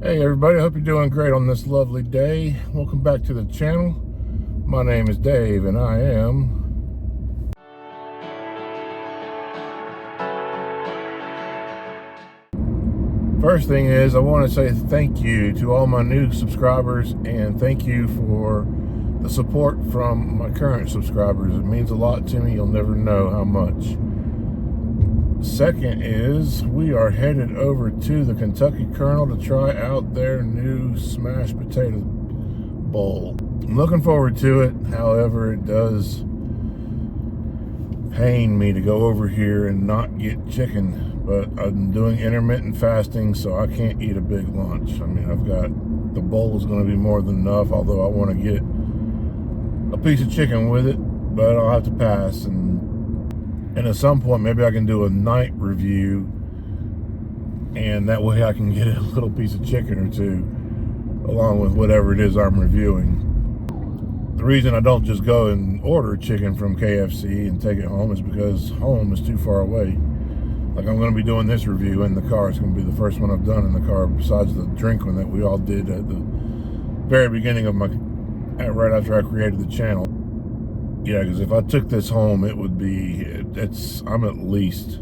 Hey everybody, I hope you're doing great on this lovely day. Welcome back to the channel. My name is Dave and I am... First thing is, I want to say thank you to all my new subscribers and thank you for the support from my current subscribers. It means a lot to me. You'll never know how much. Second is, we are headed over to the Kentucky Colonel to try out their new smashed potato bowl. I'm looking forward to it. However, it does pain me to go over here and not get chicken, but I'm doing intermittent fasting, so I can't eat a big lunch. I mean, the bowl is going to be more than enough, although I want to get a piece of chicken with it, but I'll have to pass. And at some point, maybe I can do a night review, and that way I can get a little piece of chicken or two, along with whatever it is I'm reviewing. The reason I don't just go and order chicken from KFC and take it home is because home is too far away. Like, I'm going to be doing this review in the car. It's going to be the first one I've done in the car, besides the drink one that we all did at the very beginning of right after I created the channel. Yeah, because if I took this home, it would be, I'm at least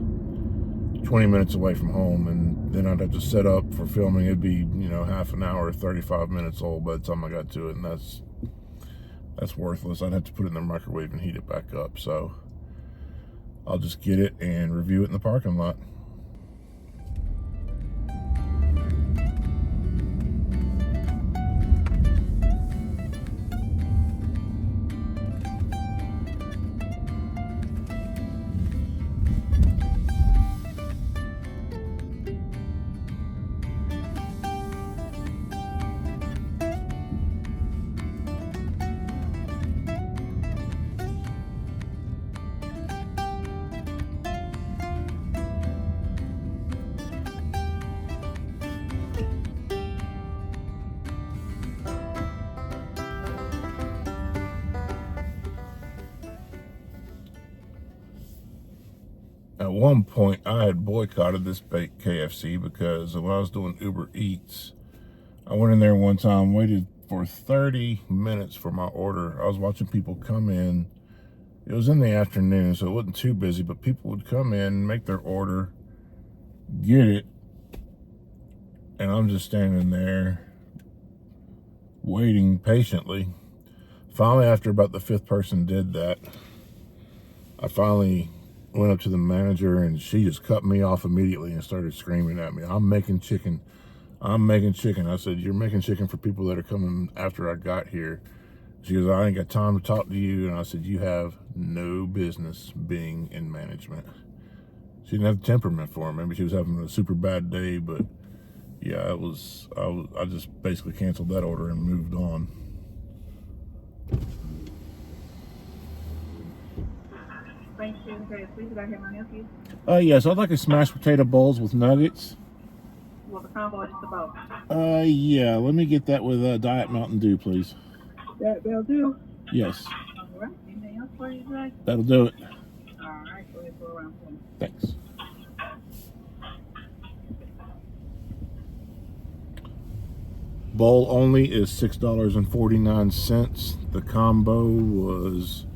20 minutes away from home, and then I'd have to set up for filming. It'd be, half an hour, 35 minutes old by the time I got to it, and that's worthless. I'd have to put it in the microwave and heat it back up, so I'll just get it and review it in the parking lot. At one point, I had boycotted this KFC because when I was doing Uber Eats, I went in there one time, waited for 30 minutes for my order. I was watching people come in. It was in the afternoon, so it wasn't too busy, but people would come in, make their order, get it, and I'm just standing there waiting patiently. Finally, after about the fifth person did that, I finally went up to the manager, and she just cut me off immediately and started screaming at me, I'm making chicken. I said, you're making chicken for people that are coming after I got here. She goes, I ain't got time to talk to you. And I said, you have no business being in management. She didn't have the temperament for it. Maybe she was having a super bad day, but yeah, I just basically canceled that order and moved on. Yes, I'd like a smashed potato bowls with nuggets. What the combo is about? Yeah, let me get that with Diet Mountain Dew, please. That'll do. Yes. All right. Anything else for you today? That'll do it. All right. Go ahead, go around for me. Thanks. Bowl only is $6.49. The combo was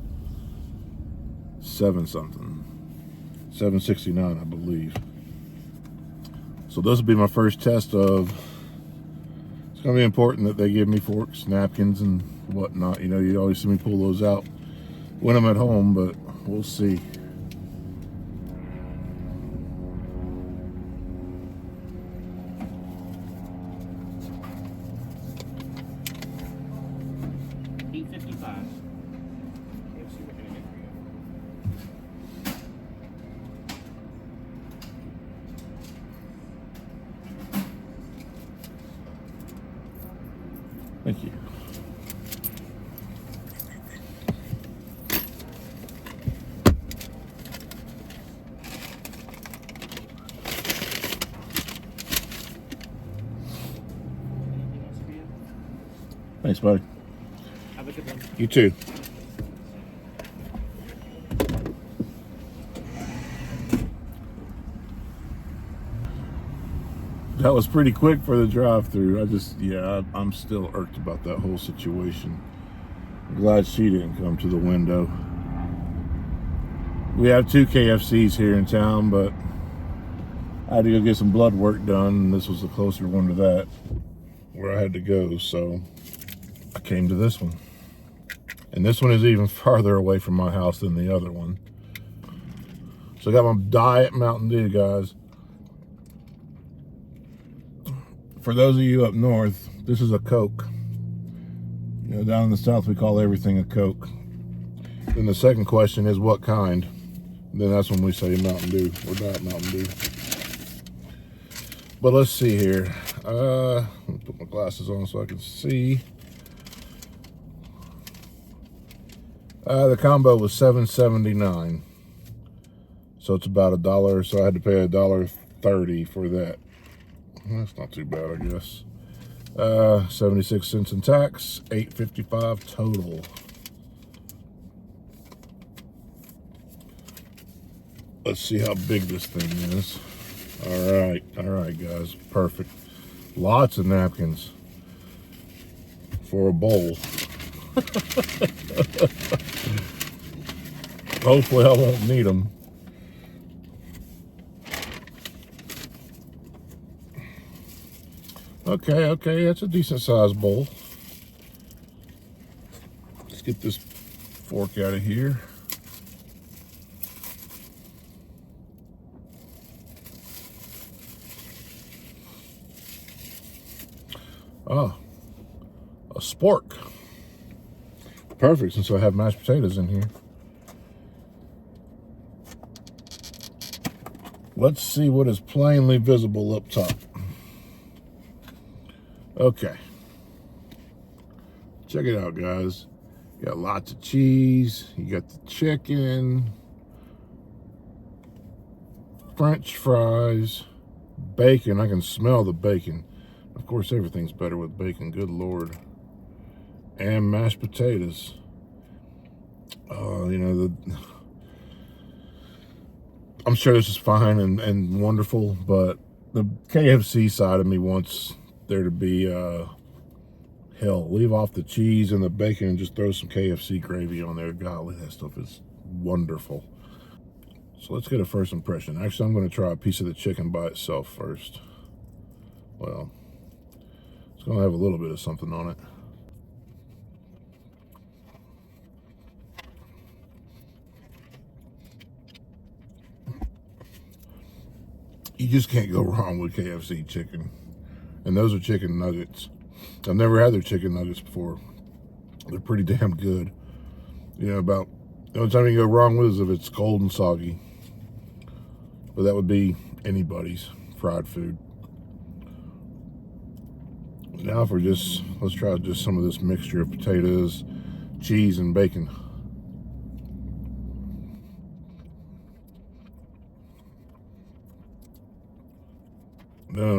$7.69, I believe. So this will be my first test of. It's going to be important that they give me forks, napkins, and whatnot. You always see me pull those out when I'm at home, but we'll see. Thank you. Thanks, buddy. Have a good one. You too. That was pretty quick for the drive-through. I'm still irked about that whole situation. I'm glad she didn't come to the window. We have 2 KFCs here in town, but I had to go get some blood work done, and this was the closer one to that, where I had to go, so I came to this one. And this one is even farther away from my house than the other one. So I got my Diet Mountain Dew, guys. For those of you up north, this is a Coke. You know, down in the south we call everything a Coke. Then the second question is what kind? And then that's when we say Mountain Dew or Diet Mountain Dew. But let's see here. Let me put my glasses on so I can see. The combo was $7.79. So it's about $1. So I had to pay $1.30 for that. That's not too bad, I guess. 76 cents in tax, $8.55 total. Let's see how big this thing is. All right, guys, perfect. Lots of napkins for a bowl. Hopefully I won't need them. Okay, that's a decent sized bowl. Let's get this fork out of here. Oh, a spork. Perfect, since I have mashed potatoes in here. Let's see what is plainly visible up top. Okay. Check it out, guys. You got lots of cheese. You got the chicken. French fries. Bacon. I can smell the bacon. Of course, everything's better with bacon. Good Lord. And mashed potatoes. I'm sure this is fine and wonderful, but the KFC side of me wants there to be, hell, leave off the cheese and the bacon and just throw some KFC gravy on there. Golly, that stuff is wonderful. So let's get a first impression. Actually, I'm going to try a piece of the chicken by itself first. Well, it's going to have a little bit of something on it. You just can't go wrong with KFC chicken. And those are chicken nuggets. I've never had their chicken nuggets before. They're pretty damn good. You know, about the only time you go wrong with is if it's cold and soggy. But that would be anybody's fried food. Now let's try just some of this mixture of potatoes, cheese, and bacon.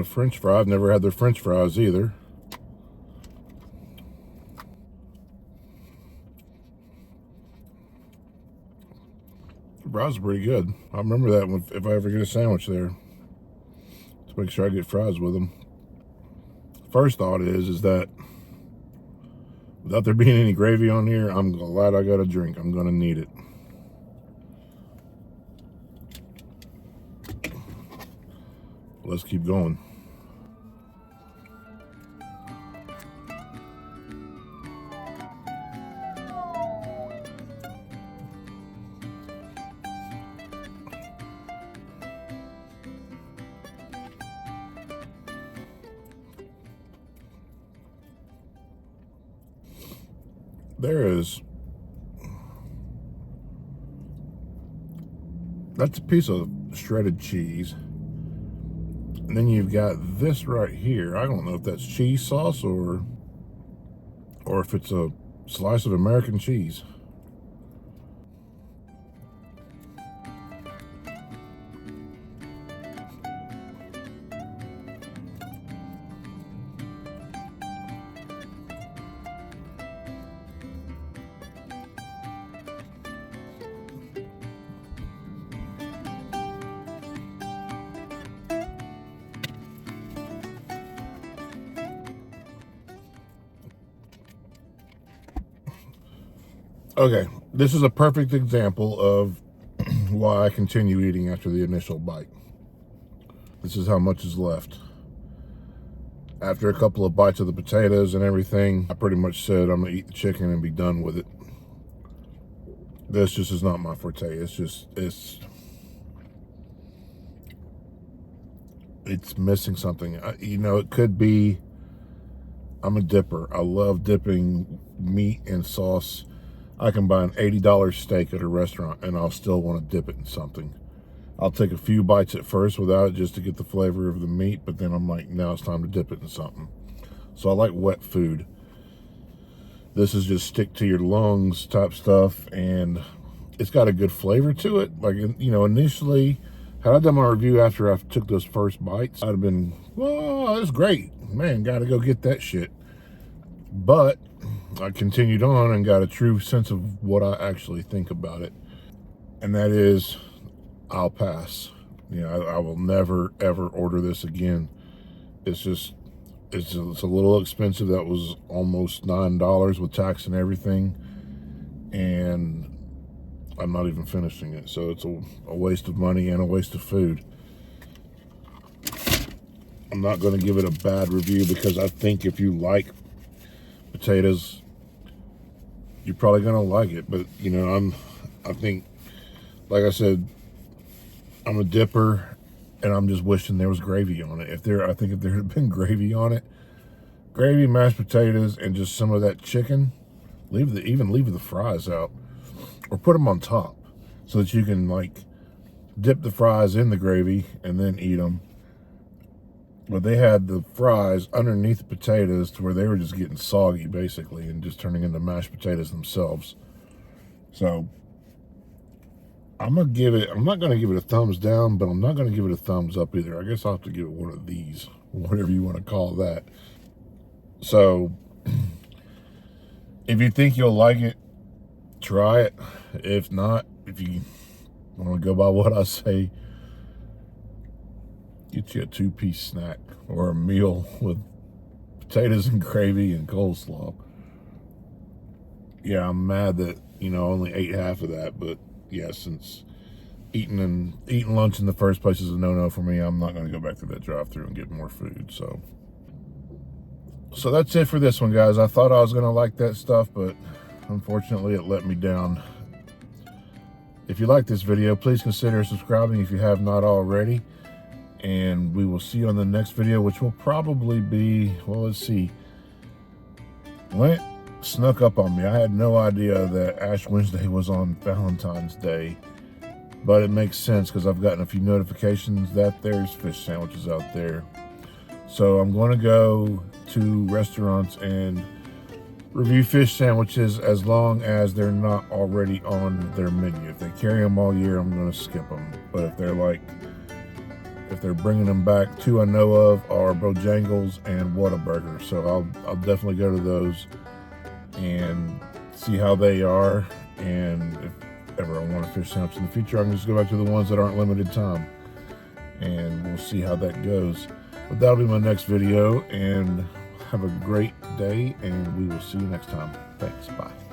French fry. I've never had their French fries either. The fries are pretty good. I remember that if I ever get a sandwich there, to make sure I get fries with them. First thought is that without there being any gravy on here, I'm glad I got a drink. I'm gonna need it. Let's keep going. That's a piece of shredded cheese. And then you've got this right here. I don't know if that's cheese sauce or if it's a slice of American cheese. Okay, this is a perfect example of why I continue eating after the initial bite. This is how much is left. After a couple of bites of the potatoes and everything, I pretty much said I'm gonna eat the chicken and be done with it. This just is not my forte. It's missing something. It could be I'm a dipper. I love dipping meat in sauce. I can buy an $80 steak at a restaurant and I'll still want to dip it in something. I'll take a few bites at first without it just to get the flavor of the meat, but then I'm like, now it's time to dip it in something. So I like wet food. This is just stick to your lungs type stuff, and it's got a good flavor to it. Like, initially, had I done my review after I took those first bites, I'd have been, well, that's great. Man, gotta go get that shit. But I continued on and got a true sense of what I actually think about it. And that is, I'll pass. I will never, ever order this again. It's a little expensive. That was almost $9 with tax and everything. And I'm not even finishing it. So it's a waste of money and a waste of food. I'm not going to give it a bad review because I think if you like potatoes, you're probably going to like it. But, I think, like I said, I'm a dipper, and I'm just wishing there was gravy on it. I think if there had been gravy on it, gravy, mashed potatoes, and just some of that chicken, leave the fries out, or put them on top so that you can dip the fries in the gravy and then eat them. But they had the fries underneath the potatoes to where they were just getting soggy basically and just turning into mashed potatoes themselves. So I'm not going to give it a thumbs down, but I'm not going to give it a thumbs up either. I guess I'll have to give it one of these, whatever you want to call that. So if you think you'll like it, try it. If not, if you want to go by what I say, get you a 2-piece snack or a meal with potatoes and gravy and coleslaw. Yeah, I'm mad that, I only ate half of that, but yeah, since eating lunch in the first place is a no-no for me, I'm not going to go back to that drive-thru and get more food. So that's it for this one, guys. I thought I was going to like that stuff, but unfortunately it let me down. If you like this video, please consider subscribing if you have not already. And we will see you on the next video, which will probably be, well, let's see. Lent snuck up on me. I had no idea that Ash Wednesday was on Valentine's Day, but it makes sense because I've gotten a few notifications that there's fish sandwiches out there. So I'm going to go to restaurants and review fish sandwiches as long as they're not already on their menu. If they carry them all year, I'm going to skip them. But if they're bringing them back, two I know of are Bojangles and Whataburger. So I'll definitely go to those and see how they are. And if ever I want a fish sandwich in the future, I can just go back to the ones that aren't limited time. And we'll see how that goes. But that'll be my next video. And have a great day, and we will see you next time. Thanks. Bye.